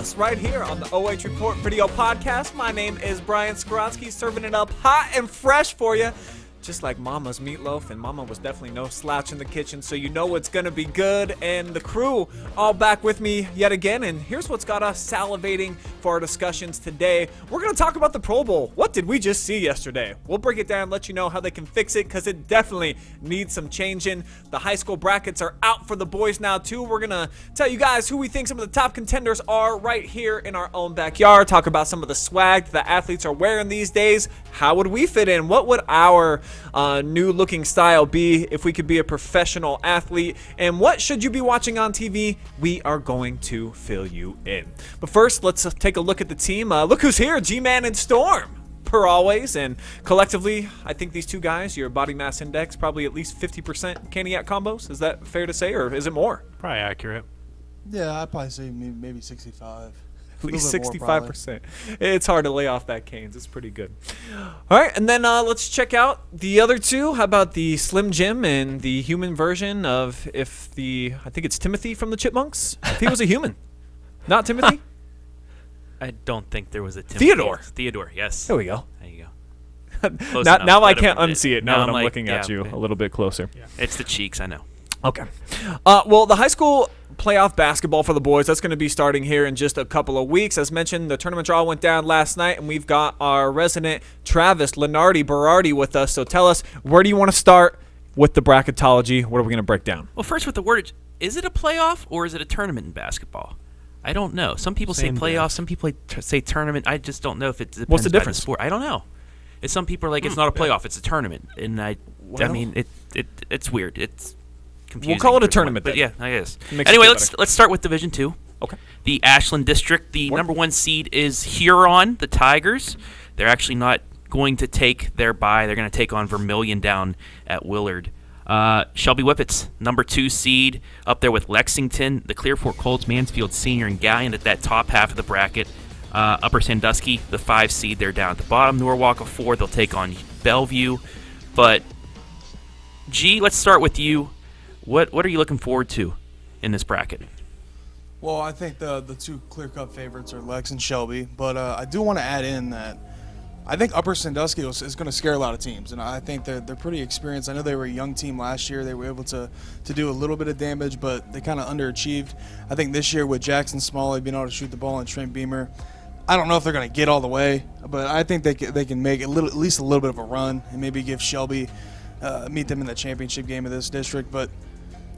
us right here on the OH.Report Video Podcast. My name is Brian Skoronsky, serving it up hot and fresh for you, just like Mama's meatloaf, and Mama was definitely no slouch in the kitchen, so you know it's gonna be good. And the crew all back with me yet again, and here's what's got us salivating for our discussions today. We're gonna talk about the Pro Bowl. What did we just see yesterday? We'll break it down, let you know how they can fix it, because it definitely needs some changing. The high school brackets are out for the boys now too. We're gonna tell you guys who we think some of the top contenders are right here in our own backyard, talk about some of the swag the athletes are wearing these days. How would we fit in? What would our new looking style be if we could be a professional athlete? And what should you be watching on TV? We are going to fill you in. But first, let's take a look at the team. Look who's here, G-Man and Storm, per always. And collectively, I think these two guys, your body mass index, probably at least 50% kmac combos. Is that fair to say, or is it more? Probably accurate. Yeah, I'd probably say maybe 65. At least 65%. It's hard to lay off that Canes. It's pretty good. All right, and then let's check out the other two. How about the Slim Jim and the human version of I think it's Timothy from the Chipmunks? If he was a human. Not Timothy? I don't think there was a Timothy. Theodore, yes. There we go. There you go. Now I can't unsee it now that I'm like, looking at you a little bit closer. Yeah. It's the cheeks, I know. Okay. Well, the high school playoff basketball for the boys, that's going to be starting here in just a couple of weeks. As mentioned, the tournament draw went down last night, and we've got our resident Travis Berardi with us. So tell us, where do you want to start with the bracketology? What are we going to break down? Well, first with the wordage, is it a playoff or is it a tournament in basketball? I don't know. Some people say playoff, some people say tournament. I just don't know if it depends. What's the difference? By the sport. I don't know. Some people are like, it's not a playoff, it's a tournament. And I mean, it's weird. It's confusing. We'll call it a tournament but then. Yeah, I guess. Anyway, let's start with Division 2. Okay. The Ashland District, the number one seed is Huron, the Tigers. They're actually not going to take their bye. They're going to take on Vermilion down at Willard. Shelby Whippets, number 2 seed, up there with Lexington, the Clear Fork Colts, Mansfield Senior, and Gallion at that top half of the bracket. Upper Sandusky, the 5 seed, they're down at the bottom. Norwalk, a 4, they'll take on Bellevue. But, G, let's start with you. What are you looking forward to in this bracket? Well, I think the two clear-cut favorites are Lex and Shelby, but I do want to add in that I think Upper Sandusky is going to scare a lot of teams, and I think they're pretty experienced. I know they were a young team last year. They were able to do a little bit of damage, but they kind of underachieved. I think this year with Jackson Smalley being able to shoot the ball and Trent Beamer, I don't know if they're going to get all the way, but I think they can make at least a little bit of a run and maybe give Shelby meet them in the championship game of this district. But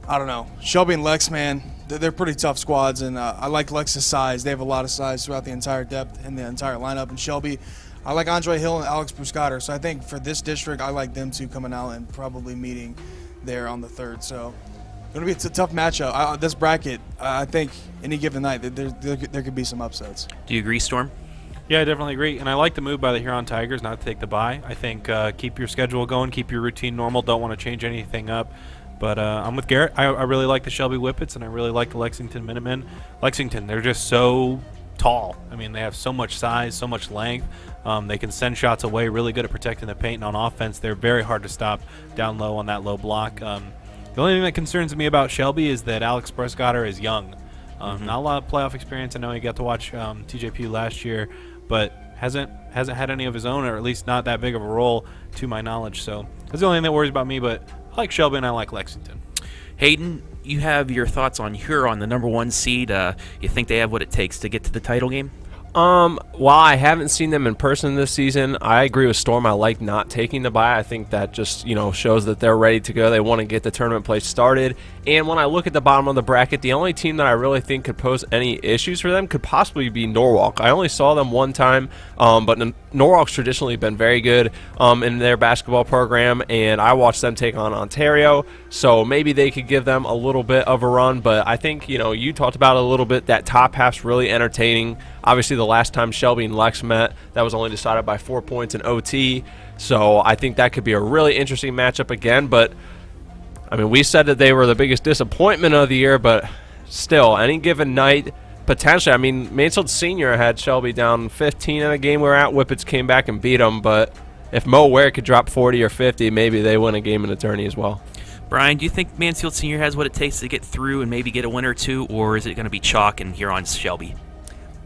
I don't know. Shelby and Lex, man, they're pretty tough squads, and I like Lex's size. They have a lot of size throughout the entire depth and the entire lineup. And Shelby, I like Andre Hill and Alex Bruscatter. So I think for this district, I like them two coming out and probably meeting there on the 3rd. So it's going to be a tough matchup. This bracket, I think any given night, there could be some upsets. Do you agree, Storm? Yeah, I definitely agree. And I like the move by the Huron Tigers not to take the bye. I think keep your schedule going, keep your routine normal. Don't want to change anything up. But I'm with Garrett. I really like the Shelby Whippets, and I really like the Lexington Minutemen. Lexington, they're just so tall. I mean, they have so much size, so much length. They can send shots away, really good at protecting the paint. And on offense, they're very hard to stop down low on that low block. The only thing that concerns me about Shelby is that Alex Bruscatter is young. Not a lot of playoff experience. I know he got to watch TJP last year, but hasn't had any of his own, or at least not that big of a role to my knowledge. So that's the only thing that worries about me, but I like Shelby and I like Lexington. Hayden, you have your thoughts on Huron, the number 1 seed. You think they have what it takes to get to the title game? While I haven't seen them in person this season, I agree with Storm. I like not taking the bye. I think that just, shows that they're ready to go. They want to get the tournament play started. And when I look at the bottom of the bracket, the only team that I really think could pose any issues for them could possibly be Norwalk. I only saw them one time, but Norwalk's traditionally been very good in their basketball program, and I watched them take on Ontario, so maybe they could give them a little bit of a run. But I think, you talked about it a little bit, that top half's really entertaining. Obviously, the last time Shelby and Lex met, that was only decided by 4 points in OT, so I think that could be a really interesting matchup again. But I mean, we said that they were the biggest disappointment of the year, but still, any given night, potentially. I mean, Mansfield Senior had Shelby down 15 in a game we were at. Whippets came back and beat them, but if Mo Ware could drop 40 or 50, maybe they win a game in a tourney as well. Brian, do you think Mansfield Senior has what it takes to get through and maybe get a win or two, or is it going to be chalk and Huron's Shelby?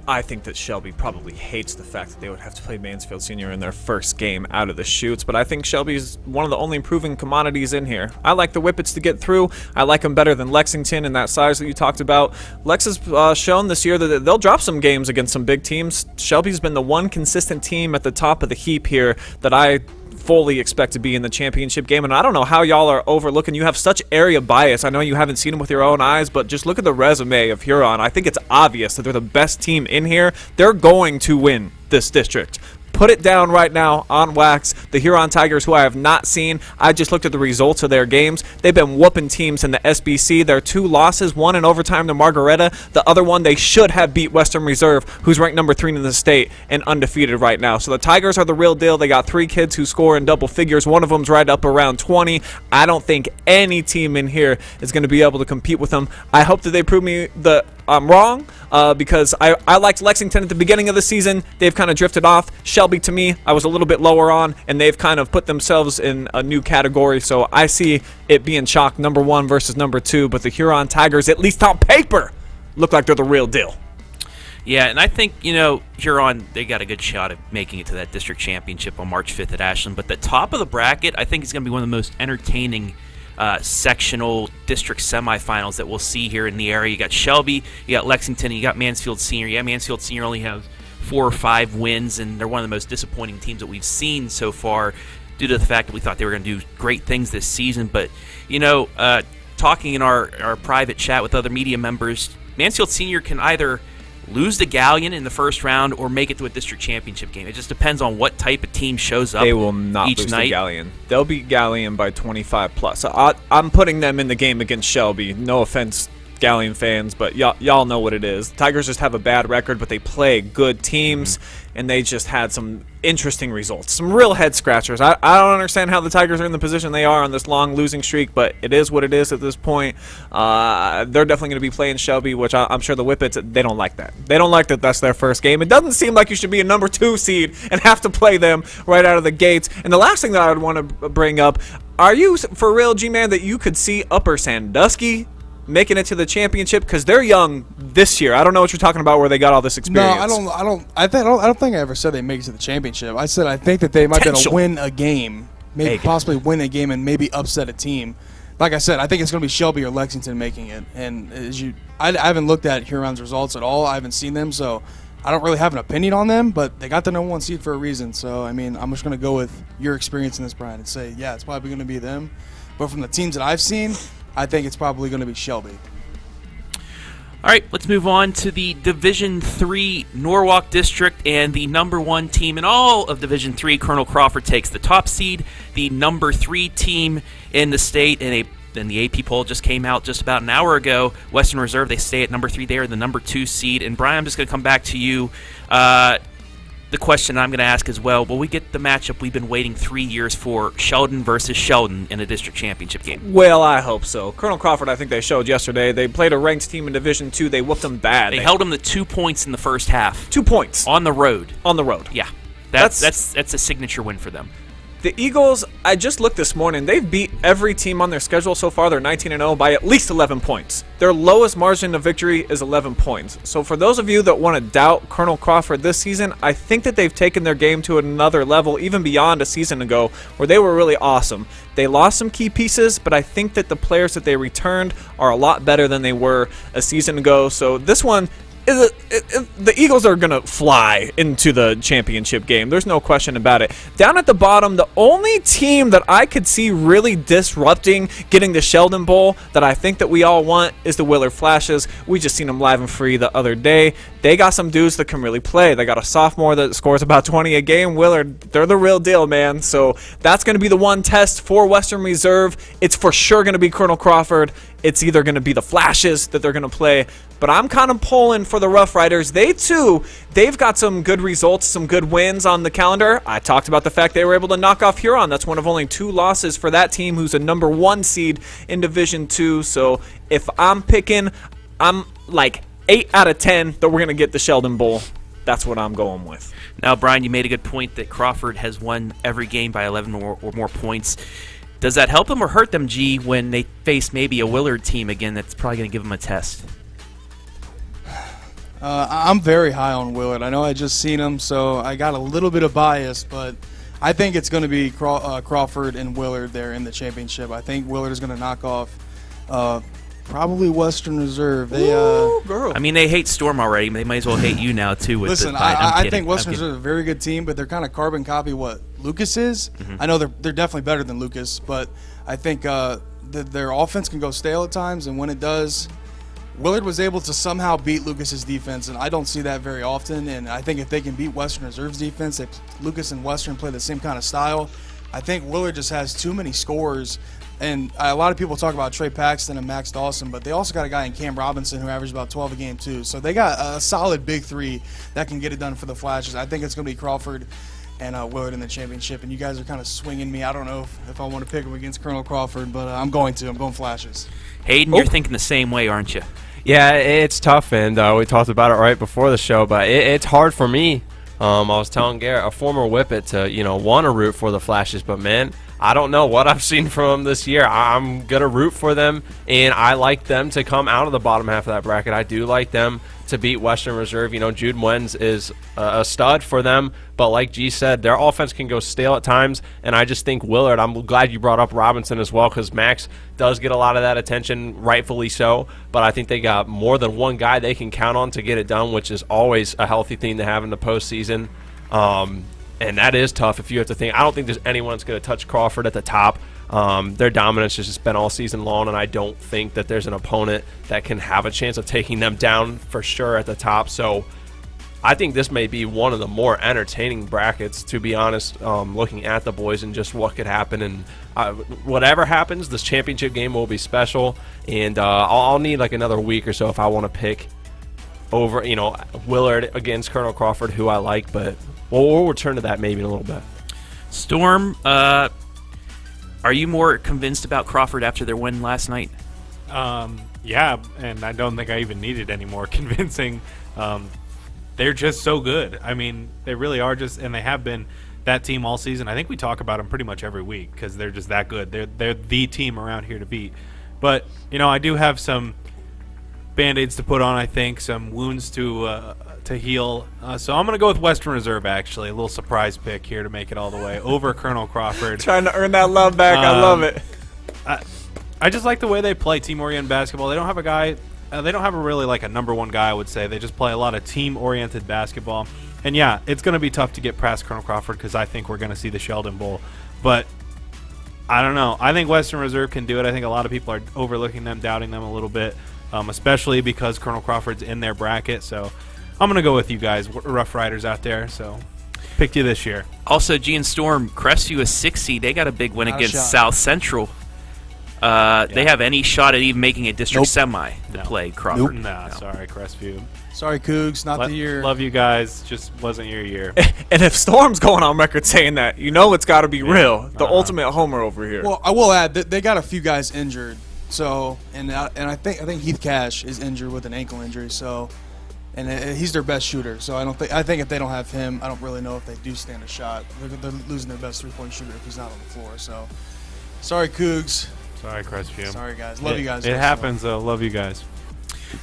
I think that Shelby probably hates the fact that they would have to play Mansfield Senior in their first game out of the chutes, but I think Shelby's one of the only improving commodities in here. I like the Whippets to get through. I like them better than Lexington in that size that you talked about. Lex has shown this year that they'll drop some games against some big teams. Shelby's been the one consistent team at the top of the heap here that I fully expect to be in the championship game, and I don't know how y'all are overlooking. You have such area bias. I know you haven't seen them with your own eyes, but just look at the resume of Huron. I think it's obvious that they're the best team in here. They're going to win this district. Put it down right now on wax. The Huron Tigers, who I have not seen, I just looked at the results of their games. They've been whooping teams in the SBC. Their 2 losses, one in overtime to Margaretta. The other one, they should have beat Western Reserve, who's ranked number 3 in the state and undefeated right now. So the Tigers are the real deal. They got 3 kids who score in double figures. One of them's right up around 20. I don't think any team in here is going to be able to compete with them. I hope that they prove me that I'm wrong, because I liked Lexington at the beginning of the season. They've kind of drifted off. Shelby, to me, I was a little bit lower on, and they've kind of put themselves in a new category. So I see it being chalk number 1 versus number 2, but the Huron Tigers, at least on paper, look like they're the real deal. Yeah, and I think, Huron, they got a good shot at making it to that district championship on March 5th at Ashland. But the top of the bracket, I think, is going to be one of the most entertaining sectional district semifinals that we'll see here in the area. You got Shelby, you got Lexington, and you got Mansfield Senior. Yeah, Mansfield Senior only has 4 or 5 wins, and they're one of the most disappointing teams that we've seen so far due to the fact that we thought they were going to do great things this season. But, talking in our private chat with other media members, Mansfield Senior can either lose to Galleon in the first round or make it to a district championship game. It just depends on what type of team shows up. They will not each lose night. to Galleon. They'll beat Galleon by 25 plus. I'm putting them in the game against Shelby. No offense, Galleon fans, but y'all know what it is. Tigers just have a bad record, but they play good teams, and they just had some interesting results. Some real head scratchers. I don't understand how the Tigers are in the position they are on this long losing streak, but it is what it is at this point. They're definitely going to be playing Shelby, which I'm sure the Whippets, they don't like that. They don't like that that's their first game. It doesn't seem like you should be a number 2 seed and have to play them right out of the gates. And the last thing that I would want to bring up, are you for real, G-Man, that you could see Upper Sandusky making it to the championship? Because they're young this year. I don't know what you're talking about where they got all this experience. No, I don't think I ever said they make it to the championship. I said I think that they might be able to win a game, maybe possibly win a game and maybe upset a team. Like I said, I think it's going to be Shelby or Lexington making it. And I haven't looked at Huron's results at all. I haven't seen them, so I don't really have an opinion on them. But they got the number 1 seed for a reason. So I'm just going to go with your experience in this, Brian, and say it's probably going to be them. But from the teams that I've seen, I think it's probably going to be Shelby. All right, let's move on to the Division III Norwalk District, and the number 1 team in all of Division III, Colonel Crawford, takes the top seed. The number 3 team in the state, and the AP poll just came out just about an hour ago, Western Reserve, they stay at number 3. They are the number 2 seed. And Brian, I'm just going to come back to you. The question I'm going to ask as well, will we get the matchup we've been waiting 3 years for, Sheldon versus Sheldon, in a district championship game? Well, I hope so. Colonel Crawford, I think they showed yesterday. They played a ranked team in Division II. They whooped them bad. They held them to 2 points in the first half. 2 points. On the road. On the road. Yeah. That's a signature win for them. The Eagles, I just looked this morning, they've beat every team on their schedule so far. They're 19-0 by at least 11 points. Their lowest margin of victory is 11 points. So for those of you that want to doubt Colonel Crawford this season, I think that they've taken their game to another level, even beyond a season ago, where they were really awesome. They lost some key pieces, but I think that the players that they returned are a lot better than they were a season ago. So this one, the Eagles are going to fly into the championship game. There's no question about it. Down at the bottom, the only team that I could see really disrupting getting the Sheldon Bowl that I think that we all want is the Willard Flashes. We just seen them live and free the other day. They got some dudes that can really play. They got a sophomore that scores about 20 a game. Willard, they're the real deal, man. So that's going to be the one test for Western Reserve. It's for sure going to be Colonel Crawford. It's either going to be the Flashes that they're going to play, but I'm kind of pulling for the Rough Riders. They've got some good results, some good wins on the calendar. I talked about the fact they were able to knock off Huron. That's one of only 2 losses for that team, who's a number 1 seed in Division II. So if I'm picking, I'm like 8 out of 10 that we're going to get the Sheldon Bowl. That's what I'm going with. Now, Brian, you made a good point that Crawford has won every game by 11 or more points. Does that help them or hurt them, G, when they face maybe a Willard team again that's probably going to give them a test? I'm very high on Willard. I know I just seen him, so I got a little bit of bias, but I think it's going to be Crawford and Willard there in the championship. I think Willard is going to knock off probably Western Reserve. They, girl. I mean, they hate Storm already. They might as well hate you now too. With listen, the, I kidding. think Western I'm kidding. Reserve is a very good team, but they're kind of carbon copy what Lucas is. I know they're definitely better than Lucas, but I think their offense can go stale at times, and when it does, Willard was able to somehow beat Lucas's defense, and I don't see that very often. And I think if they can beat Western Reserve's defense, Lucas and Western play the same kind of style. I think Willard just has too many scores. And a lot of people talk about Trey Paxton and Max Dawson, but they also got a guy in Cam Robinson who averaged about 12 a game too. So they got a solid big three that can get it done for the Flashes. I think it's going to be Crawford and Willard in the championship. And you guys are kind of swinging me. I don't know if I want to pick them against Colonel Crawford, but I'm going to. I'm going Flashes. Hayden, you're thinking the same way, aren't you? Yeah, it's tough, and we talked about it right before the show, but it's hard for me. I was telling Garrett, a former Whippet, to want to root for the Flashes, but man, I don't know what I've seen from them this year. I'm going to root for them, and I like them to come out of the bottom half of that bracket. I do like them to beat Western Reserve. Jude Wenz is a stud for them, but like G said, their offense can go stale at times, and I just think Willard, I'm glad you brought up Robinson as well, because Max does get a lot of that attention, rightfully so, but I think they got more than one guy they can count on to get it done, which is always a healthy thing to have in the postseason. And that is tough if you have to think. I don't think there's anyone that's going to touch Crawford at the top. Their dominance has just been all season long, and I don't think that there's an opponent that can have a chance of taking them down for sure at the top. So I think this may be one of the more entertaining brackets, to be honest, looking at the boys and just what could happen. And whatever happens, this championship game will be special, and I'll need like another week or so if I want to pick over, Willard against Colonel Crawford, who I like, but we'll return to that maybe in a little bit. Storm, are you more convinced about Crawford after their win last night? Yeah, and I don't think I even needed any more convincing. They're just so good. I mean, they really are and they have been that team all season. I think we talk about them pretty much every week because they're just that good. They're the team around here to beat. But, I do have some Band-Aids to put on, I think, some wounds to heal. So I'm going to go with Western Reserve, actually. A little surprise pick here to make it all the way over Colonel Crawford. Trying to earn that love back. I love it. I just like the way they play team-oriented basketball. They don't have a guy they don't have really like a number one guy, I would say. They just play a lot of team-oriented basketball. And, yeah, it's going to be tough to get past Colonel Crawford because I think we're going to see the Sheldon Bowl. But I don't know. I think Western Reserve can do it. I think a lot of people are overlooking them, doubting them a little bit, especially because Colonel Crawford's in their bracket. So I'm going to go with you guys, Rough Riders out there. So picked you this year. Also, G and Storm, Crestview, a 6 seed. They got a big win Not a against shot. South Central. They have any shot at even making a district semi to play Crawford? Nah, sorry, Crestview. Sorry, Cougs, not the year. Love you guys. Just wasn't your year. And if Storm's going on record saying that, it's got to be real. The ultimate homer over here. Well, I will add that they got a few guys injured. So, and I think Heath Cash is injured with an ankle injury. So, and he's their best shooter. So I think if they don't have him, I don't really know if they do stand a shot. They're losing their best 3-point shooter if he's not on the floor. So, sorry, Cougs. Sorry, Crestview. Sorry, guys. Love you guys. It happens, though. Love you guys.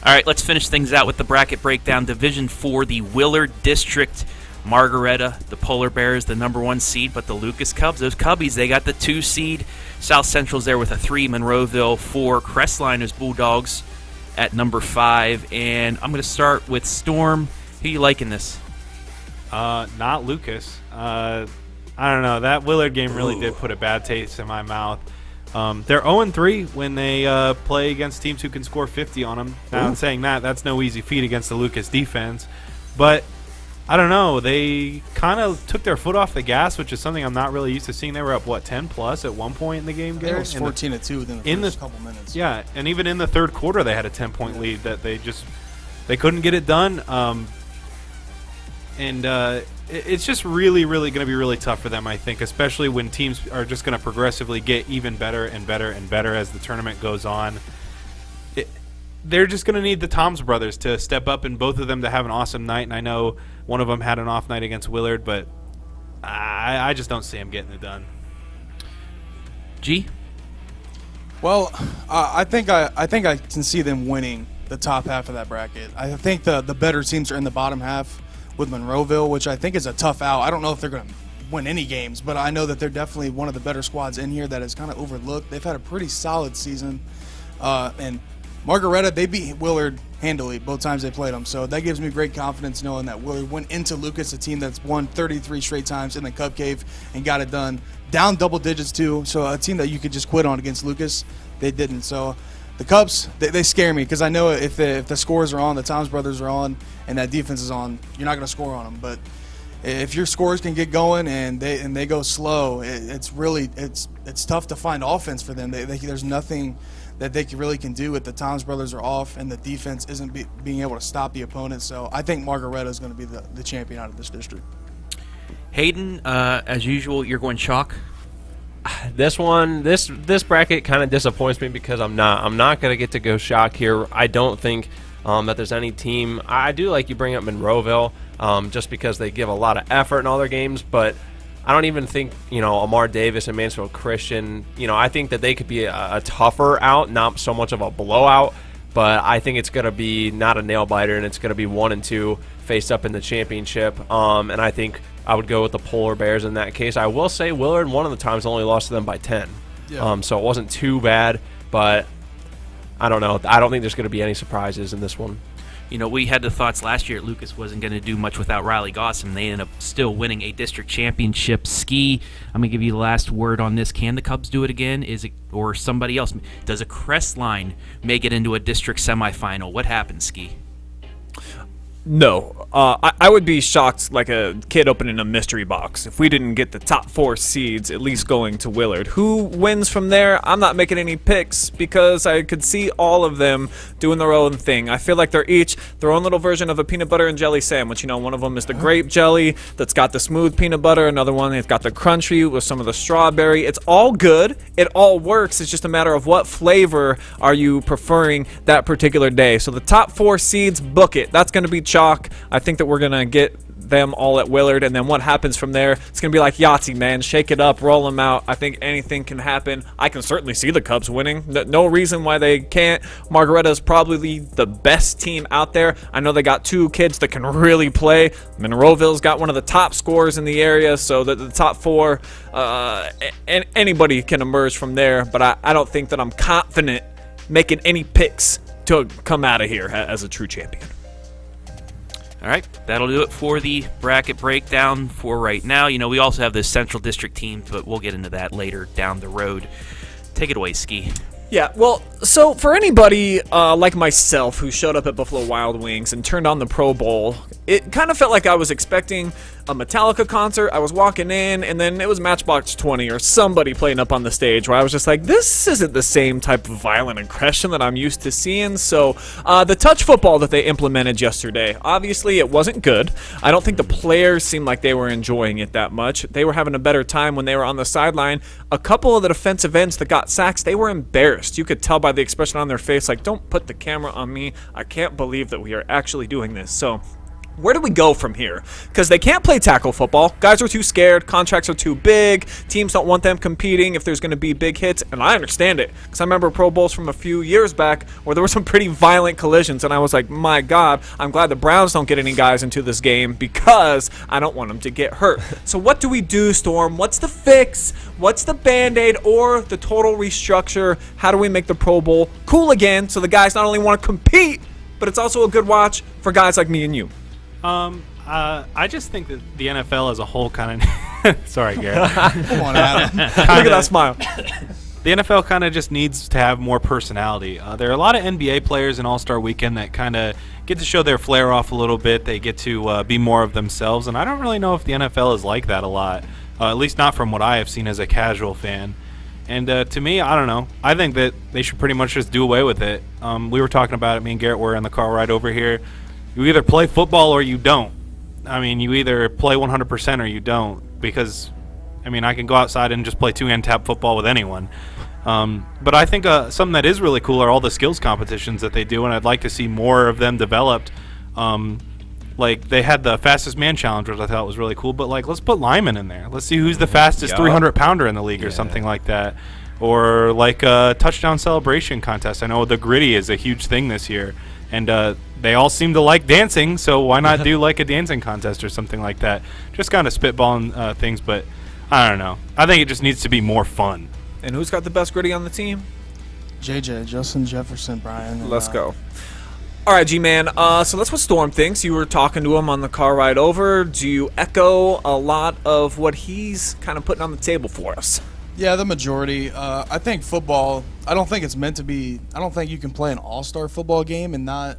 All right, let's finish things out with the bracket breakdown. Division 4, the Willard District. Margaretta, the Polar Bears, the number 1 seed, but the Lucas Cubs, those Cubbies, they got the 2 seed. South Central's there with a 3, Monroeville 4, Crestliners Bulldogs at number 5. And I'm going to start with Storm. Who you liking this? Not Lucas. I don't know. That Willard game really did put a bad taste in my mouth. They're 0-3 when they play against teams who can score 50 on them. Now, I'm saying that's no easy feat against the Lucas defense. But, I don't know. They kind of took their foot off the gas, which is something I'm not really used to seeing. They were up, 10+ at one point in the game? It was 14-2 within the first couple minutes. Yeah, and even in the third quarter, they had a 10-point lead that they couldn't get it done. It's just really, really going to be really tough for them, I think, especially when teams are just going to progressively get even better and better and better as the tournament goes on. They're just going to need the Toms brothers to step up and both of them to have an awesome night. And I know one of them had an off night against Willard, but I just don't see him getting it done. G? Well, I think I can see them winning the top half of that bracket. I think the better teams are in the bottom half with Monroeville, which I think is a tough out. I don't know if they're going to win any games, but I know that they're definitely one of the better squads in here that is kind of overlooked. They've had a pretty solid season. And Margaretta, they beat Willard handily both times they played them. So that gives me great confidence knowing that Willard went into Lucas, a team that's won 33 straight times in the Cup Cave and got it done. Down double digits too. So a team that you could just quit on against Lucas, they didn't. So the Cubs, they scare me because I know if the scores are on, the Thomas brothers are on, and that defense is on, you're not going to score on them. But if your scores can get going and they go slow, it's tough to find offense for them. There's nothing that they really can do if the Thomas brothers are off and the defense isn't being able to stop the opponent. So I think Margaretta is going to be the champion out of this district. Hayden, as usual, you're going chalk. This bracket kind of disappoints me because I'm not going to get to go shock here. I don't think that there's any team. I do like you bring up Monroeville just because they give a lot of effort in all their games, but I don't even think, Amar Davis and Mansfield Christian, I think that they could be a tougher out, not so much of a blowout, but I think it's going to be not a nail-biter, and it's going to be 1 and 2 faced up in the championship, and I think I would go with the Polar Bears in that case. I will say Willard, one of the times, only lost to them by 10, so it wasn't too bad, but I don't know. I don't think there's going to be any surprises in this one. We had the thoughts last year Lucas wasn't going to do much without Riley Gossam. They ended up still winning a district championship. Ski, I'm going to give you the last word on this. Can the Cubs do it again? Or somebody else? Does a Crestline make it into a district semifinal? What happens, Ski? No. I would be shocked like a kid opening a mystery box if we didn't get the top 4 seeds at least going to Willard. Who wins from there? I'm not making any picks because I could see all of them doing their own thing. I feel like they're each their own little version of a peanut butter and jelly sandwich. One of them is the grape jelly that's got the smooth peanut butter. Another one has got the crunchy with some of the strawberry. It's all good. It all works. It's just a matter of what flavor are you preferring that particular day. So the top 4 seeds, book it. That's going to be chalk. I think that we're going to get them all at Willard, and then what happens from there, it's going to be like Yahtzee, man. Shake it up, roll them out. I think anything can happen. I can certainly see the Cubs winning. No reason why they can't. Margaretta is probably the best team out there. I know they got 2 kids that can really play. Monroeville's got one of the top scorers in the area, so the top 4, and anybody can emerge from there, but I don't think that I'm confident making any picks to come out of here as a true champion. All right, that'll do it for the bracket breakdown for right now. We also have the Central District team, but we'll get into that later down the road. Take it away, Ski. Yeah, well, so for anybody like myself who showed up at Buffalo Wild Wings and turned on the Pro Bowl, it kind of felt like I was expecting a Metallica concert. I was walking in, and then it was Matchbox 20 or somebody playing up on the stage where I was just like, this isn't the same type of violent aggression that I'm used to seeing. So the touch football that they implemented yesterday, obviously it wasn't good. I don't think the players seemed like they were enjoying it that much. They were having a better time when they were on the sideline. A couple of the defensive ends that got sacks, they were embarrassed. You could tell by the expression on their face, like, don't put the camera on me. I can't believe that we are actually doing this. So where do we go from here? Because they can't play tackle football. Guys are too scared. Contracts are too big. Teams don't want them competing if there's going to be big hits. And I understand it. Because I remember Pro Bowls from a few years back where there were some pretty violent collisions. And I was like, my God, I'm glad the Browns don't get any guys into this game because I don't want them to get hurt. So what do we do, Storm? What's the fix? What's the Band-Aid or the total restructure? How do we make the Pro Bowl cool again so the guys not only want to compete, but it's also a good watch for guys like me and you? I just think that the NFL as a whole kind of sorry, Garrett. Come on, Adam. Look at that smile. The NFL kind of just needs to have more personality. There are a lot of NBA players in All-Star Weekend that kind of get to show their flair off a little bit. They get to be more of themselves, and I don't really know if the NFL is like that a lot, at least not from what I have seen as a casual fan. And to me, I don't know. I think that they should pretty much just do away with it. We were talking about it. Me and Garrett were in the car ride over here. You either play football or you don't. I mean, you either play 100% or you don't. Because, I mean, I can go outside and just play 2-hand tap football with anyone. But I think something that is really cool are all the skills competitions that they do, and I'd like to see more of them developed. Like, they had the fastest man challenge, which I thought was really cool. But, like, let's put Lyman in there. Let's see who's the fastest 300-pounder in the league or something like that. Or, like, a touchdown celebration contest. I know the Gritty is a huge thing this year. And they all seem to like dancing, so why not do like a dancing contest or something like that? Just kind of spitballing things, but I don't know. I think it just needs to be more fun. And who's got the best gritty on the team? JJ, Justin Jefferson, Brian. And, Let's go. All right, G-Man. So that's what Storm thinks. You were talking to him on the car ride over. Do you echo a lot of what he's kind of putting on the table for us? Yeah, the majority. I think football, I don't think it's meant to be, I don't think you can play an all-star football game and not,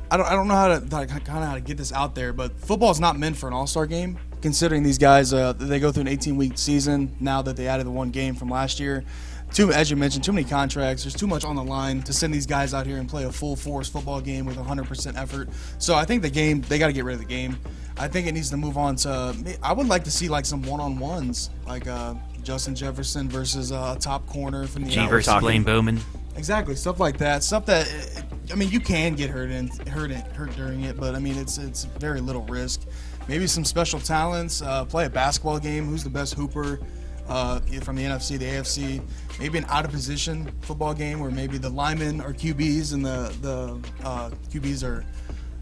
I don't know how to get this out there, but football is not meant for an all-star game, considering these guys, they go through an 18-week season now that they added the one game from last year. As you mentioned, too many contracts. There's too much on the line to send these guys out here and play a full-force football game with 100% effort. So I think the game, they got to get rid of the game. I think it needs to move on to, I would like to see like some one-on-ones, like Justin Jefferson versus a top corner from the G versus Blaine Bowman. Exactly, stuff like that. Stuff that, I mean, you can get hurt during it, but I mean, it's very little risk. Maybe some special talents. Play a basketball game. Who's the best hooper from the NFC, the AFC? Maybe an out of position football game where maybe the linemen are QBs and the QBs are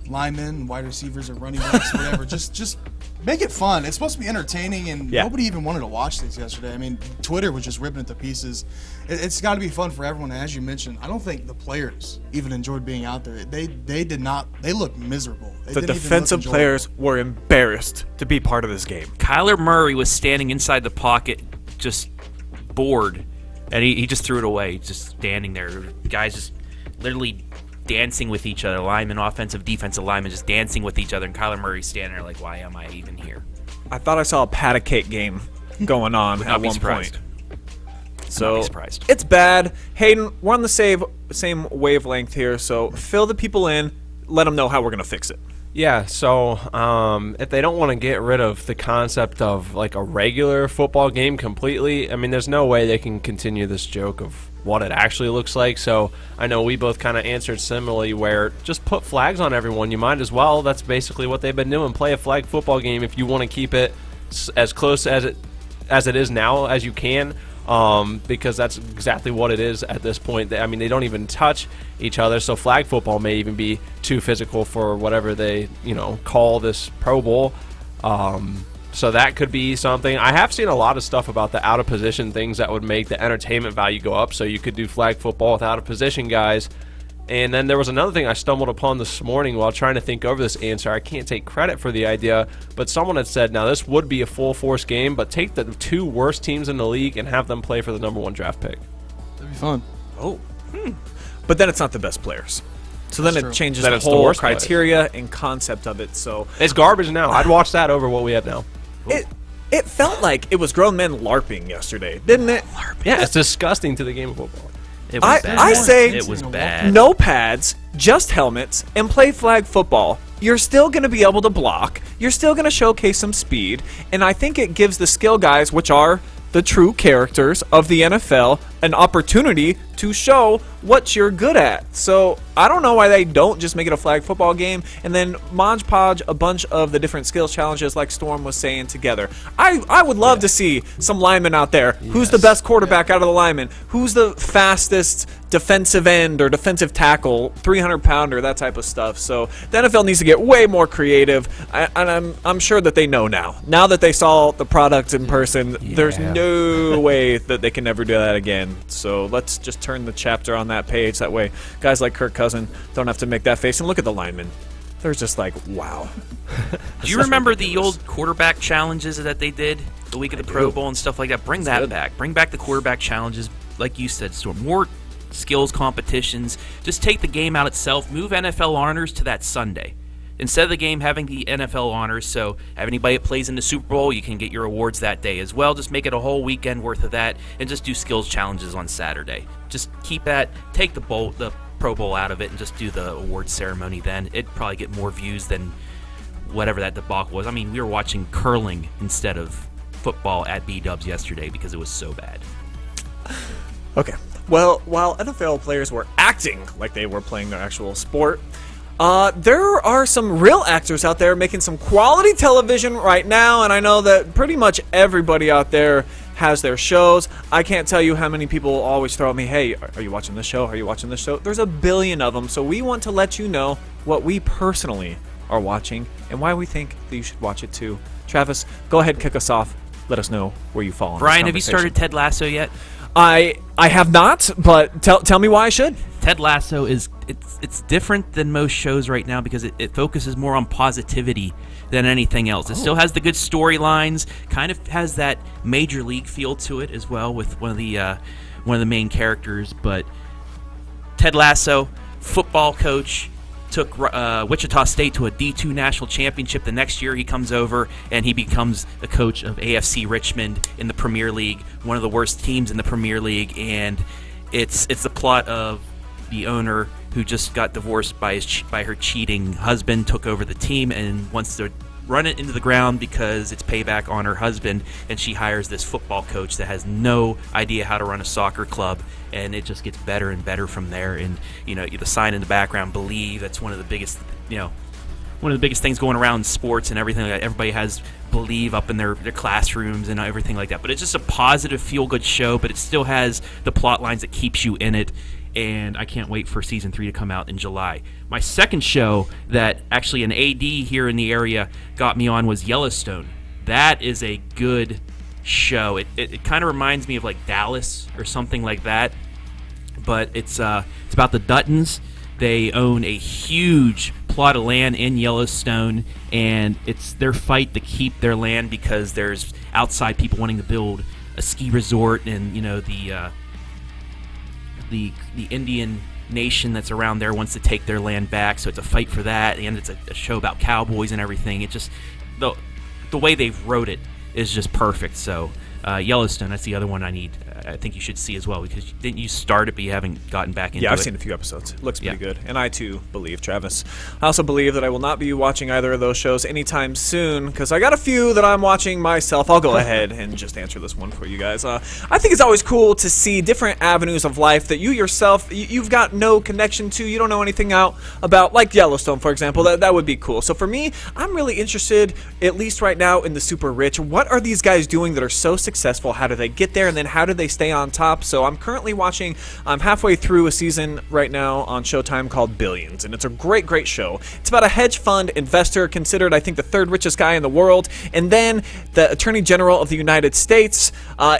linemen, wide receivers are running backs, whatever. Just make it fun. It's supposed to be entertaining, and nobody even wanted to watch this yesterday. I mean, Twitter was just ripping it to pieces. It's got to be fun for everyone. And as you mentioned, I don't think the players even enjoyed being out there. They did not. They looked miserable. The defensive players were embarrassed to be part of this game. Kyler Murray was standing inside the pocket, just bored, and he just threw it away, just standing there. Guys just literally dancing with each other, linemen, offensive, defensive linemen, just dancing with each other, and Kyler Murray standing there like, why am I even here? I thought I saw a pat a cake game going on at one point. So it's bad. Hayden, we're on the same wavelength here, so fill the people in, let them know how we're going to fix it. Yeah, so if they don't want to get rid of the concept of like a regular football game completely, I mean, there's no way they can continue this joke of what it actually looks like. So I know we both kind of answered similarly, where just put flags on everyone. You might as well. That's basically what they've been doing. Play a flag football game if you want to keep it as close as it is now as you can. Because that's exactly what it is at this point. I mean, they don't even touch each other, so flag football may even be too physical for whatever they, call this Pro Bowl. So that could be something. I have seen a lot of stuff about the out-of-position things that would make the entertainment value go up, so you could do flag football with out-of-position guys. And then there was another thing I stumbled upon this morning while trying to think over this answer. I can't take credit for the idea, but someone had said, now this would be a full-force game, but take the two worst teams in the league and have them play for the #1 draft pick. That'd be fun. Oh. But then it's not the best players. So then it changes Then the it's the whole worst criteria and concept of it. So It's garbage now. I'd watch that over what we have now. it felt like it was grown men LARPing yesterday, didn't it? Yeah, it's disgusting to the game of football. It was bad. I say it was bad. No pads, just helmets, and play flag football. You're still going to be able to block. You're still going to showcase some speed. And I think it gives the skill guys, which are the true characters of the NFL, an opportunity to show what you're good at. So I don't know why they don't just make it a flag football game and then Mod Podge a bunch of the different skills challenges like Storm was saying together. I would love to see some linemen out there. Who's the best quarterback out of the linemen? Who's the fastest defensive end or defensive tackle, 300-pounder, that type of stuff. So the NFL needs to get way more creative, and I'm sure that they know now. Now that they saw the product in person, there's no way that they can ever do that again. So let's just turn the chapter on that page. That way guys like Kirk Cousins don't have to make that face. And look at the linemen. They're just like, wow. Do you remember the old quarterback challenges that they did the week of the Pro Bowl and stuff like that? Bring that back. Bring back the quarterback challenges, like you said, Storm. More skills competitions. Just take the game out itself. Move NFL honors to that Sunday. Instead of the game having the NFL honors, so have anybody that plays in the Super Bowl, you can get your awards that day as well. Just make it a whole weekend worth of that, and just do skills challenges on Saturday. Just keep that, take the Pro Bowl out of it, and just do the awards ceremony then. It'd probably get more views than whatever that debacle was. I mean, we were watching curling instead of football at B-Dubs yesterday because it was so bad. Okay. Well, while NFL players were acting like they were playing their actual sport, there are some real actors out there making some quality television right now, and I know that pretty much everybody out there has their shows. I can't tell you how many people always throw at me, hey, are you watching this show? Are you watching this show? There's a billion of them, so we want to let you know what we personally are watching and why we think that you should watch it too. Travis, go ahead and kick us off. Let us know where you fall in Brian, this have you started Ted Lasso yet? I have not, but tell me why I should. Ted Lasso it's different than most shows right now because it focuses more on positivity than anything else. It still has the good storylines, kind of has that major league feel to it as well with one of the main characters. But Ted Lasso, football coach, took Wichita State to a D2 national championship. The next year he comes over and he becomes the coach of AFC Richmond in the Premier League, one of the worst teams in the Premier League. And it's the plot of the owner who just got divorced by her cheating husband, took over the team and wants to run it into the ground because it's payback on her husband, and she hires this football coach that has no idea how to run a soccer club, and it just gets better and better from there. And the sign in the background, Believe, that's one of the biggest things going around in sports and everything like that. Everybody has Believe up in their classrooms and everything like that. But it's just a positive, feel-good show, but it still has the plot lines that keeps you in it. And I can't wait for Season 3 to come out in July. My second show that actually an AD here in the area got me on was Yellowstone. That is a good show. It kind of reminds me of like Dallas or something like that. But it's about the Duttons. They own a huge plot of land in Yellowstone, and it's their fight to keep their land because there's outside people wanting to build a ski resort, and the Indian nation that's around there wants to take their land back, so it's a fight for that. And it's a show about cowboys and everything. It just the way they've wrote it is just perfect. So Yellowstone, that's the other one I think you should see as well, because didn't you start it but you haven't gotten back into it? Yeah, I've seen a few episodes. It looks pretty good. And I too believe, Travis. I also believe that I will not be watching either of those shows anytime soon, because I got a few that I'm watching myself. I'll go ahead and just answer this one for you guys. I think it's always cool to see different avenues of life that you yourself, you've got no connection to, you don't know anything about, like Yellowstone, for example. That would be cool. So for me, I'm really interested, at least right now, in the super rich. What are these guys doing that are so successful? How do they get there? And then how do they stay on top? So I'm currently watching, I'm halfway through a season right now on Showtime called Billions, and it's a great show. It's about a hedge fund investor considered, I think, the third richest guy in the world, and then the Attorney General of the United States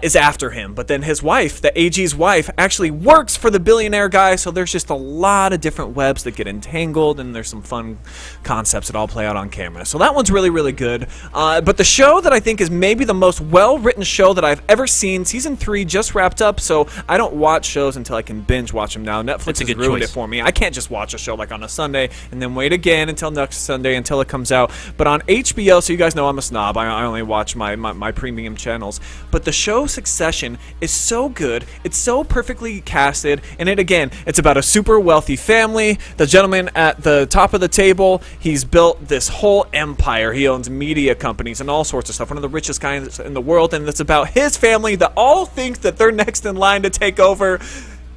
is after him. But then his wife, the AG's wife, actually works for the billionaire guy, so there's just a lot of different webs that get entangled, and there's some fun concepts that all play out on camera. So that one's really good. But the show that I think is maybe the most well-written show that I've ever seen, Season 3 just wrapped up, so I don't watch shows until I can binge watch them now. Netflix has ruined it for me. I can't just watch a show like on a Sunday and then wait again until next Sunday until it comes out. But on HBO, so you guys know I'm a snob, I only watch my premium channels. But the show Succession is so good, it's so perfectly casted, and it's about a super wealthy family. The gentleman at the top of the table, he's built this whole empire. He owns media companies and all sorts of stuff, one of the richest guys in the world, and it's about his family that all think that they're next in line to take over.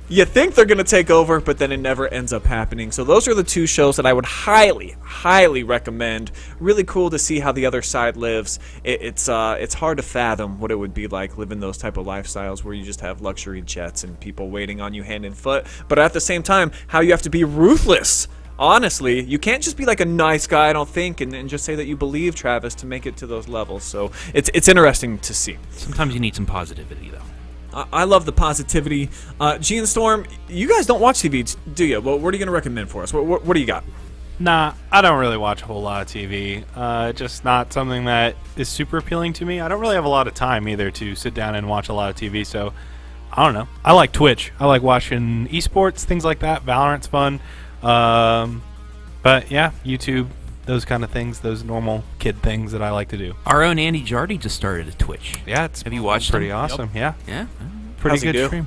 You think they're going to take over, but then it never ends up happening. So those are the two shows that I would highly recommend. Really cool to see how the other side lives. It's hard to fathom what it would be like living those type of lifestyles where you just have luxury jets and people waiting on you hand and foot. But at the same time, how you have to be ruthless. Honestly, you can't just be like a nice guy, I don't think, and just say that you believe, Travis, to make it to those levels. So it's interesting to see. Sometimes you need some positivity, though. I love the positivity. G and Storm, you guys don't watch TV, do you? Well, what are you going to recommend for us? What do you got? Nah, I don't really watch a whole lot of TV. Just not something that is super appealing to me. I don't really have a lot of time either to sit down and watch a lot of TV, so I don't know. I like Twitch. I like watching esports, things like that. Valorant's fun. But yeah, YouTube, those kind of things, those normal kid things that I like to do. Our own Andy Jardy just started a Twitch. Yeah, have you watched pretty him? awesome. Yep. Yeah. How's he Pretty good do? stream.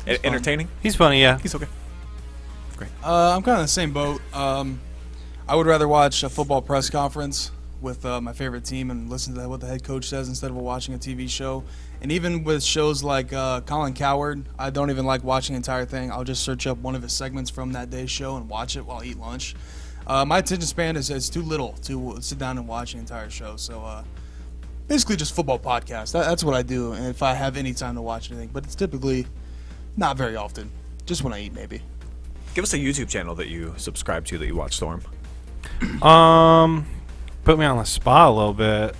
Entertaining? He's funny, yeah. He's okay. Great. I'm kind of in the same boat. I would rather watch a football press conference with my favorite team and listen to what the head coach says instead of watching a TV show. And even with shows like Colin Cowherd, I don't even like watching the entire thing. I'll just search up one of his segments from that day's show and watch it while I eat lunch. My attention span is too little to sit down and watch the entire show. So, basically just football podcast. That's what I do, and if I have any time to watch anything, but it's typically not very often. Just when I eat, maybe. Give us a YouTube channel that you subscribe to that you watch, Storm. Put me on the spot a little bit.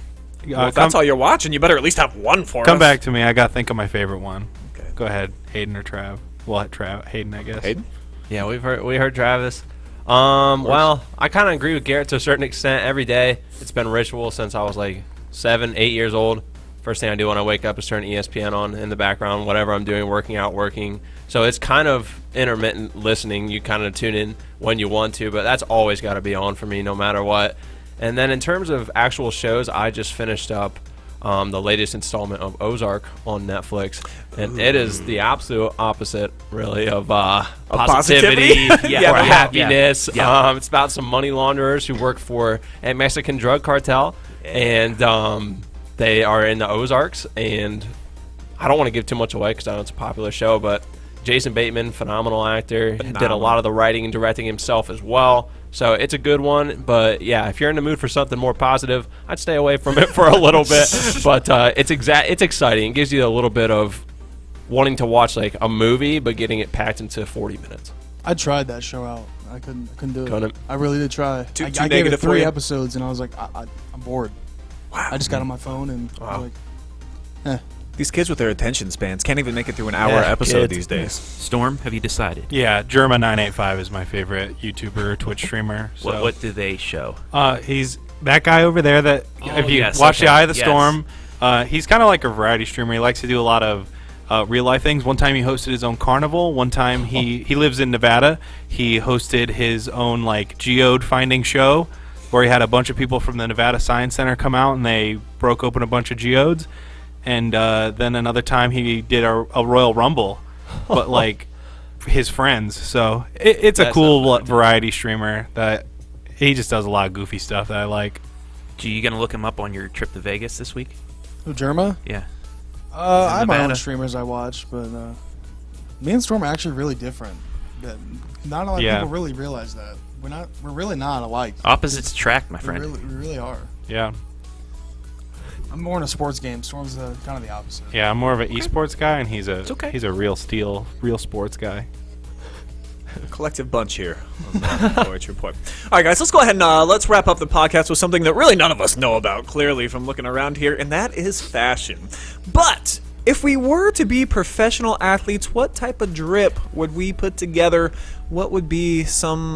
Well, if that's all you're watching, you better at least have one for us. Come back to me. I got to think of my favorite one. Okay. Go ahead, Hayden or Trav. Well, Hayden, I guess. Hayden? Yeah, we heard Travis. Well, I kind of agree with Garrett to a certain extent. Every day, it's been ritual since I was like 7, 8 years old. First thing I do when I wake up is turn ESPN on in the background, whatever I'm doing, working out, working. So it's kind of intermittent listening. You kind of tune in when you want to, but that's always got to be on for me no matter what. And then in terms of actual shows, I just finished up the latest installment of Ozark on Netflix, and it is the absolute opposite, really, of positivity or happiness. Yeah. It's about some money launderers who work for a Mexican drug cartel, and they are in the Ozarks. And I don't want to give too much away because I know it's a popular show, but Jason Bateman, phenomenal actor, did a lot of the writing and directing himself as well. So it's a good one, but yeah, if you're in the mood for something more positive, I'd stay away from it for a little bit. But it's exciting. It gives you a little bit of wanting to watch like a movie, but getting it packed into 40 minutes. I tried that show out. I couldn't do it. Couldn't? I really did try. Too I gave it negative for 3 you? episodes, and I was like, I'm bored. Wow. I just got on my phone and I was like, These kids with their attention spans can't even make it through an hour Yeah, episode kids. these days. Storm, have you decided? Yeah, Germa985 is my favorite YouTuber, Twitch streamer. So, What do they show? he's that guy over there that, if you yes, watch okay. The Eye of the Yes. Storm, he's kind of like a variety streamer. He likes to do a lot of real life things. One time he hosted his own carnival. One time he lives in Nevada. He hosted his own like geode finding show where he had a bunch of people from the Nevada Science Center come out and they broke open a bunch of geodes. And then another time he did a Royal Rumble, but like his friends. So it's a cool variety streamer that he just does a lot of goofy stuff that I like. You going to look him up on your trip to Vegas this week? who, Germa? Yeah. I have my own Nevada. streamers I watch, but me and Storm are actually really different. Not a lot of Yeah. people really realize that. We're really not alike. Opposites attract, my We friend. really are. Yeah. I'm more in a sports game. Storm's kind of the opposite. Yeah, I'm more of an esports guy, and he's okay. a real sports guy. Collective bunch here on the OH.Report. All right, guys, let's go ahead and let's wrap up the podcast with something that really none of us know about, clearly, from looking around here, and that is fashion. But if we were to be professional athletes, what type of drip would we put together? What would be some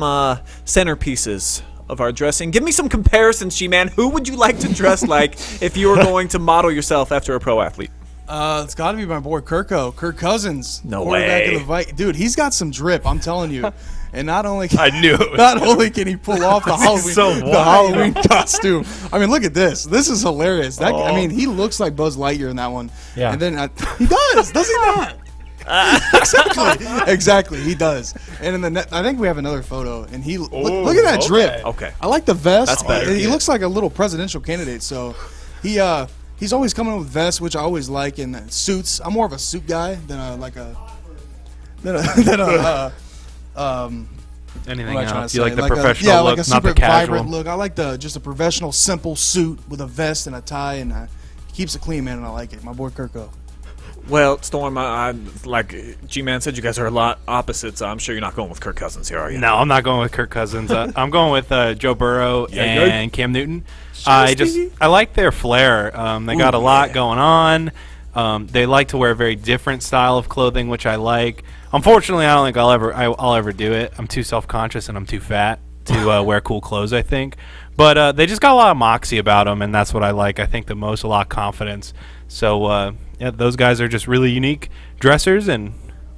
centerpieces of our dressing? Give me some comparisons, G-Man. Who would you like to dress like if you were going to model yourself after a pro athlete? It's got to be my boy Kirk Cousins. No quarterback way. of the Dude, he's got some drip, I'm telling you. And not only I knew it. not only can he pull off the Halloween costume. I mean, look at this. This is hilarious. I mean, he looks like Buzz Lightyear in that one. Yeah. And then he does he not? Exactly, he does. And in I think we have another photo, and look at that drip. Okay. I like the vest. That's better. He looks like a little presidential candidate. So he's always coming with vests, which I always like, and suits. I'm more of a suit guy than Anything what am I trying else? to You say? like the professional like look, a not super the casual. vibrant look. I like just a professional, simple suit with a vest and a tie, and he keeps it clean, man, and I like it. My boy Kirko. Well, Storm, I like G-Man said, you guys are a lot opposites. I'm sure you're not going with Kirk Cousins here, are you? No, I'm not going with Kirk Cousins. I'm going with Joe Burrow and Cam Newton. I like their flair. They got a lot going on. They like to wear a very different style of clothing, which I like. Unfortunately, I don't think I'll ever do it. I'm too self-conscious and I'm too fat to wear cool clothes, I think. But they just got a lot of moxie about them, and that's what I like. I think the most, a lot of confidence. So, yeah, those guys are just really unique dressers, and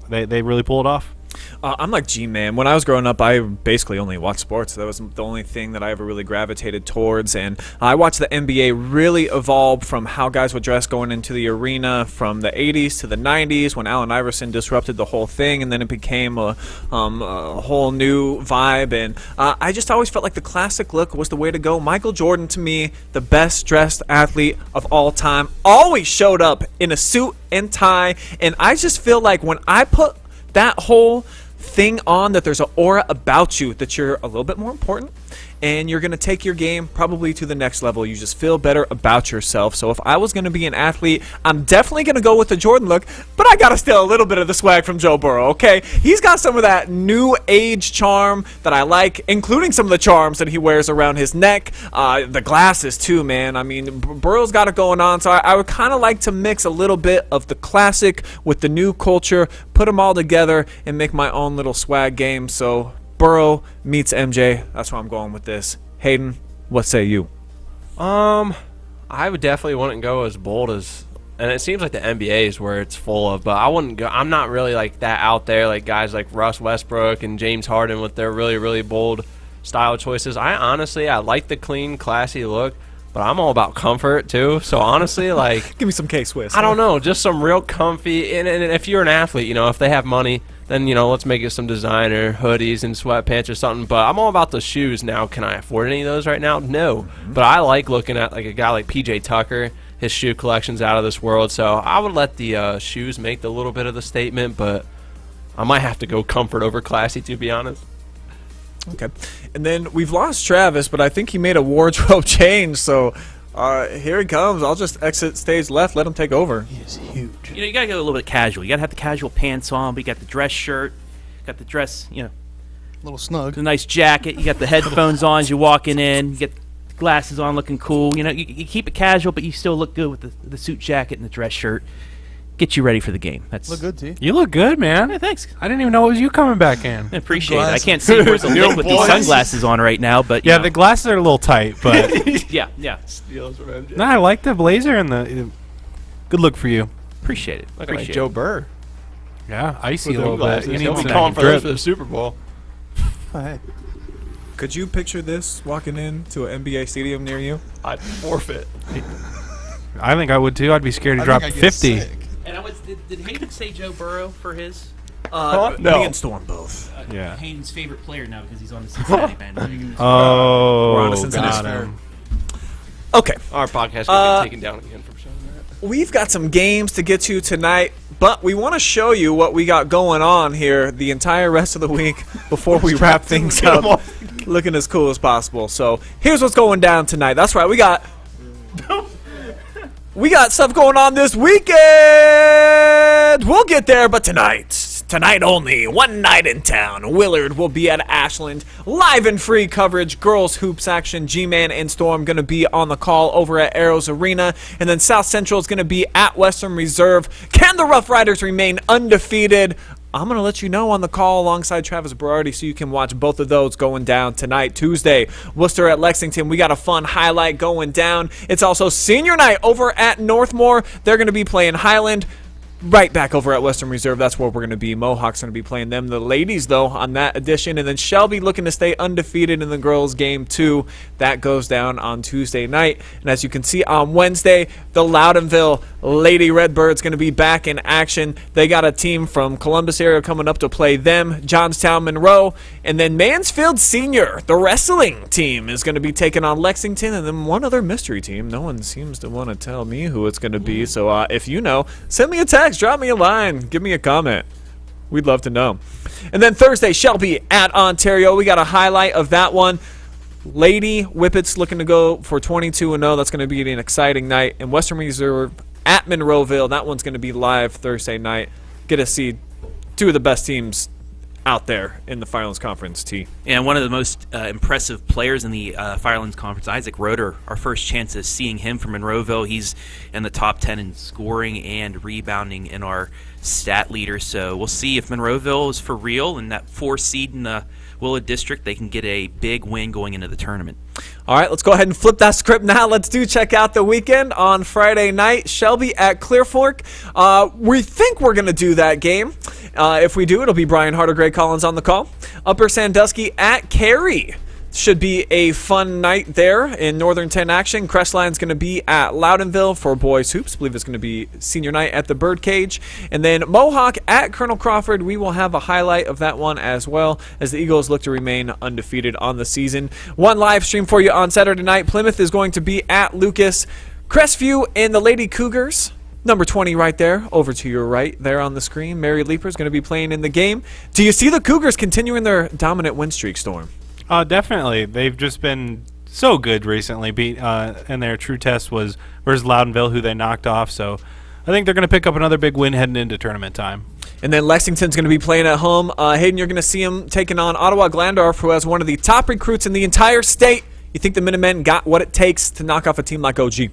they really pull it off. I'm like G-Man. When I was growing up, I basically only watched sports. That was the only thing that I ever really gravitated towards. And I watched the NBA really evolve from how guys would dress going into the arena from the 80s to the 90s when Allen Iverson disrupted the whole thing. And then it became a whole new vibe. And I just always felt like the classic look was the way to go. Michael Jordan, to me, the best dressed athlete of all time, always showed up in a suit and tie. And I just feel like when I put that whole thing on, that there's an aura about you, that you're a little bit more important, and you're going to take your game probably to the next level. You just feel better about yourself. So if I was going to be an athlete, I'm definitely going to go with the Jordan look, but I got to steal a little bit of the swag from Joe Burrow, okay? He's got some of that new age charm that I like, including some of the charms that he wears around his neck, the glasses too, man. I mean, Burrow's got it going on, so I would kind of like to mix a little bit of the classic with the new culture, put them all together, and make my own little swag game. So Burrow meets MJ. That's where I'm going with this. Hayden, what say you? I would definitely wouldn't go as bold as, and it seems like the NBA is where it's full of, but I wouldn't go. I'm not really like that out there, like guys like Russ Westbrook and James Harden with their really, really bold style choices. I like the clean, classy look, but I'm all about comfort too. So honestly, like, Give me some K-Swiss. I don't know, just some real comfy. And if you're an athlete, if they have money, then let's make it some designer hoodies and sweatpants or something. But I'm all about the shoes now. Can I afford any of those right now? No. But I like looking at like a guy like PJ Tucker. His shoe collection's out of this world. So I would let the shoes make the little bit of the statement, but I might have to go comfort over classy, to be honest. Okay. And then we've lost Travis, but I think he made a wardrobe change. So here he comes. I'll just exit stage left, let him take over. He is huge. You got to go a little bit casual. You got to have the casual pants on, but you got the dress shirt, got the dress, A little snug. the nice jacket. You got the headphones on as you're walking in. You get the glasses on, looking cool. You keep it casual, but you still look good with the suit jacket and the dress shirt. Get you ready for the game. Look good, T. You look good, man. Yeah, thanks. I didn't even know it was you coming back in. I appreciate it. I Glasses. can't see worth a lick with these sunglasses on right now, but Yeah, the glasses are a little tight, but yeah. no, I like the blazer and the good look for you. Appreciate it. Looking like Appreciate Joe it. Burr. Yeah, icy With a little them bit. glasses. You He'll need be some calling for those drip. for the Super Bowl. Oh, hey. Could you picture this walking into an NBA stadium near you? I'd forfeit. I think I would too. I'd be scared to I drop think I'd get 50. sick. And did Hayden say Joe Burrow for his? No. Me and Storm both. Yeah. Hayden's favorite player now because he's on the Cincinnati band. Oh, We're on a Cincinnati got him. Okay. Our podcast will get taken down again from showing that. We've got some games to get to tonight, but we want to show you what we got going on here the entire rest of the week before we wrap things up, looking as cool as possible. So here's what's going down tonight. That's right, we got stuff going on this weekend. We'll get there, but tonight only, one night in town. Willard will be at Ashland, live and free coverage, girls hoops action. G-Man and Storm going to be on the call over at Arrows Arena, and then South Central is going to be at Western Reserve. Can the Rough Riders remain undefeated? I'm going to let you know on the call alongside Travis Berardi so you can watch both of those going down tonight, Tuesday. Worcester at Lexington. We got a fun highlight going down. It's also senior night over at Northmore. They're going to be playing Highland. Right back over at Western Reserve. That's where we're going to be. Mohawk's going to be playing them. The ladies, though, on that edition. And then Shelby looking to stay undefeated in the girls' game, too. That goes down on Tuesday night. And as you can see on Wednesday, the Loudonville Lady Redbirds going to be back in action. They got a team from Columbus area coming up to play them. Johnstown, Monroe. And then Mansfield Senior, the wrestling team, is going to be taking on Lexington. And then one other mystery team. No one seems to want to tell me who it's going to be. So if you know, send me a text. Drop me a line. Give me a comment. We'd love to know. And then Thursday, Shelby at Ontario. We got a highlight of that one. Lady Whippets looking to go for 22-0. That's going to be an exciting night. And Western Reserve at Monroeville. That one's going to be live Thursday night. Get to see two of the best teams out there in the Firelands Conference, T. And one of the most impressive players in the Firelands Conference, Isaac Roeder, our first chance of seeing him from Monroeville. He's in the top 10 in scoring and rebounding in our stat leader. So we'll see if Monroeville is for real and that 4 seed in the Willard District, they can get a big win going into the tournament. All right, let's go ahead and flip that script now. Let's check out the weekend on Friday night. Shelby at Clear Fork. We think we're going to do that game. If we do, it'll be Brian Harder, Greg Collins on the call. Upper Sandusky at Cary. Should be a fun night there in Northern 10 action. Crestline's going to be at Loudonville for boys hoops. I believe it's going to be senior night at the Birdcage. And then Mohawk at Colonel Crawford. We will have a highlight of that one as well as the Eagles look to remain undefeated on the season. One live stream for you on Saturday night. Plymouth is going to be at Lucas. Crestview and the Lady Cougars. Number 20 right there, over to your right there on the screen. Mary Leaper is going to be playing in the game. Do you see the Cougars continuing their dominant win streak, Storm? Definitely. They've just been so good recently. And their true test was versus Loudonville, who they knocked off. So I think they're going to pick up another big win heading into tournament time. And then Lexington's going to be playing at home. Hayden, you're going to see him taking on Ottawa Glandorf, who has one of the top recruits in the entire state. You think the Minutemen got what it takes to knock off a team like OG?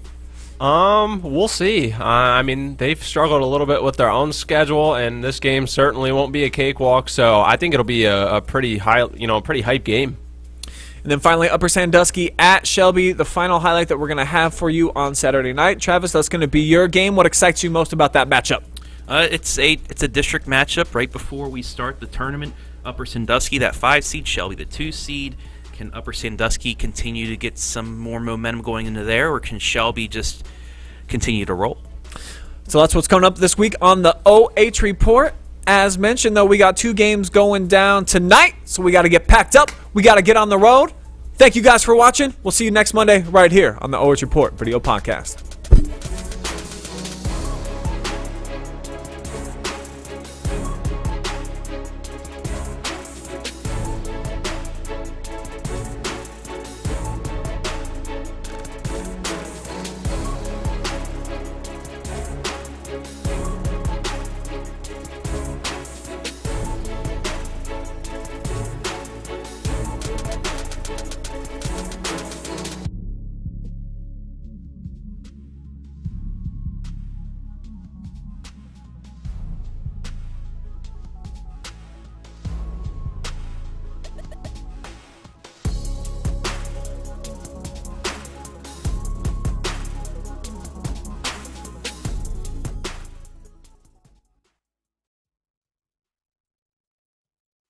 We'll see. I mean, they've struggled a little bit with their own schedule, and this game certainly won't be a cakewalk. So I think it'll be a pretty pretty hype game. And then finally, Upper Sandusky at Shelby, the final highlight that we're going to have for you on Saturday night. Travis, that's going to be your game. What excites you most about that matchup? It's a district matchup right before we start the tournament. Upper Sandusky, that 5 seed, Shelby, the 2 seed. Can Upper Sandusky continue to get some more momentum going into there, or can Shelby just continue to roll? So that's what's coming up this week on the OH Report. As mentioned, though, we got 2 games going down tonight, so we got to get packed up. We got to get on the road. Thank you guys for watching. We'll see you next Monday right here on the OH Report Video Podcast.